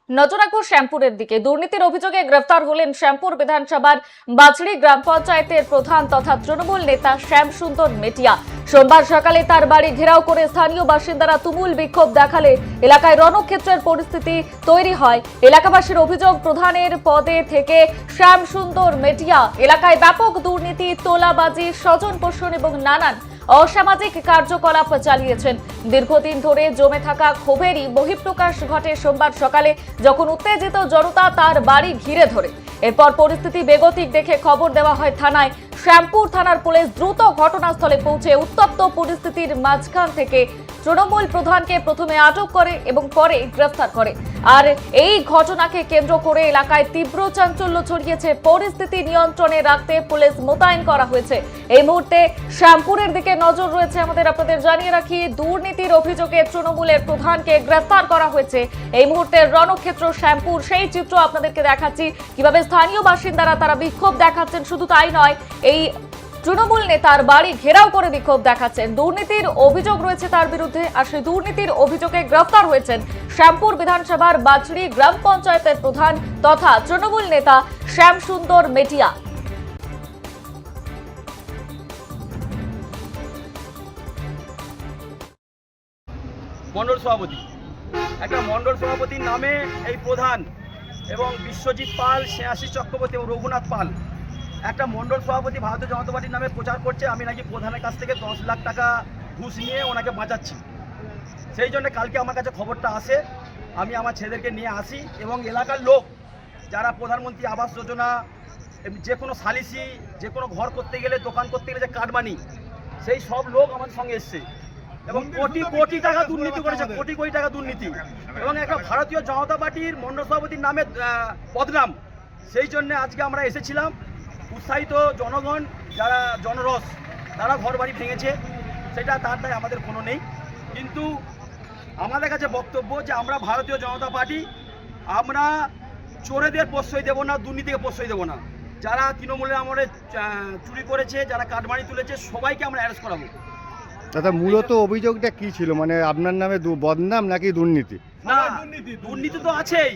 নজর রাখবো শ্যামপুরের দিকে। দুর্নীতির অভিযোগে গ্রেফতার হলেন শ্যামপুর বিধানসভার বাছড়ি গ্রাম পঞ্চায়েতের প্রধান তথা তৃণমূল নেতা শ্যাম সুন্দর মেটিয়া। সোমবার সকালে তার বাড়ি ঘেরাও করে স্থানীয় বাসিন্দারা তুমুল বিক্ষোভ দেখালে এলাকায় রণক্ষেত্রের পরিস্থিতি তৈরি হয়। এলাকাবাসীর অভিযোগ, প্রধানের পদে থেকে শ্যাম সুন্দর মেটিয়া এলাকায় ব্যাপক দুর্নীতি, তোলাবাজি, স্বজন পোষণ এবং নানান অসামাজিক কার্যকলাপ চালিয়েছেন। দীর্ঘদিন ধরে জমে থাকা ক্ষোভেরই বহিঃপ্রকাশ ঘটে সোমবার সকালে, যখন উত্তেজিত জনতা তার বাড়ি ঘিরে ধরে। এরপর পরিস্থিতি বেগতিক দেখে খবর দেওয়া হয় থানায়। শ্যামপুর থানার পুলিশ দ্রুত ঘটনাস্থলে পৌঁছে উত্তপ্ত পরিস্থিতির মাঝখান থেকে তৃণমূল প্রধানকে প্রথমে আটক করে এবং পরে গ্রেফতার করে। আর এই ঘটনাকে কেন্দ্র করে এলাকায় তীব্র চাঞ্চল্য ছড়িয়েছে। পরিস্থিতি নিয়ন্ত্রণে রাখতে পুলিশ মোতায়েন করা হয়েছে। এই মুহূর্তে শ্যামপুরের দিকে নজর রয়েছে আমাদের। আপনাদের জানিয়ে রাখি, দুর্নীতির অভিযোগে তৃণমূলের প্রধানকে গ্রেফতার করা হয়েছে। এই মুহূর্তে রণক্ষেত্র শ্যামপুর, সেই চিত্র আপনাদেরকে দেখাচ্ছি কিভাবে স্থানীয় বাসিন্দারা তারা বিক্ষোভ দেখাচ্ছেন। শুধু তাই নয়, এই তৃণমূল নেতার বাড়ি ঘেরাও করে বিক্ষোভ দেখাচ্ছেন। দুর্নীতির অভিযোগ রয়েছে তার বিরুদ্ধে, আর সেই দুর্নীতির অভিযোগে গ্রেফতার হয়েছেন শ্যামপুর বিধানসভার বাছড়ি গ্রাম পঞ্চায়েতের প্রধান তথা তৃণমূল নেতা শ্যাম সুন্দর মেটিয়া। মণ্ডল সভাপতি, একটা মণ্ডল সভাপতির নামে এই প্রধান এবং বিশ্বজিৎ পাল, স্নেহাশিস চক্রবর্তী এবং রঘুনাথ পাল একটা মণ্ডল সভাপতি ভারতীয় জনতা পার্টির নামে প্রচার করছে আমি নাকি প্রধানের কাছ থেকে 10 লাখ টাকা ঘুষ নিয়ে ওনাকে বাঁচাচ্ছি। সেই জন্য কালকে আমার কাছে খবরটা আসে, আমি আমার ছেলেদেরকে নিয়ে আসি এবং এলাকার লোক যারা প্রধানমন্ত্রী আবাস যোজনা, যে কোনো সালিসি, যে কোনো ঘর করতে গেলে, দোকান করতে গেলে যে কার্ড বানি, সেই সব লোক আমাদের সঙ্গে এসছে এবং কোটি কোটি টাকা দুর্নীতি করেছে, কোটি কোটি টাকা দুর্নীতি এবং একটা ভারতীয় জনতা পার্টির মণ্ডল সভাপতির নামে বদনাম। সেই জন্য আজকে আমরা এসেছিলাম। উৎসাহিত জনগণ, যারা জনরস, তারা ঘর বাড়ি ভেঙেছে, সেটা তার দায় আমাদের কোনো নেই। কিন্তু আমাদের কাছে বক্তব্য যে আমরা ভারতীয় জনতা পার্টি, আমরা চোরেদের প্রশ্রয় দেব না, দুর্নীতিকে প্রশ্রয় দেব না। যারা তৃণমূলের আমলে চুরি করেছে, যারা কাটমানি তুলেছে, সবাইকে আমরা অ্যারেস্ট করাবো। দাদা, মূলত অভিযোগটা কি ছিল? মানে আপনার নামে বদনাম নাকি দুর্নীতি? না, দুর্নীতি তো আছেই।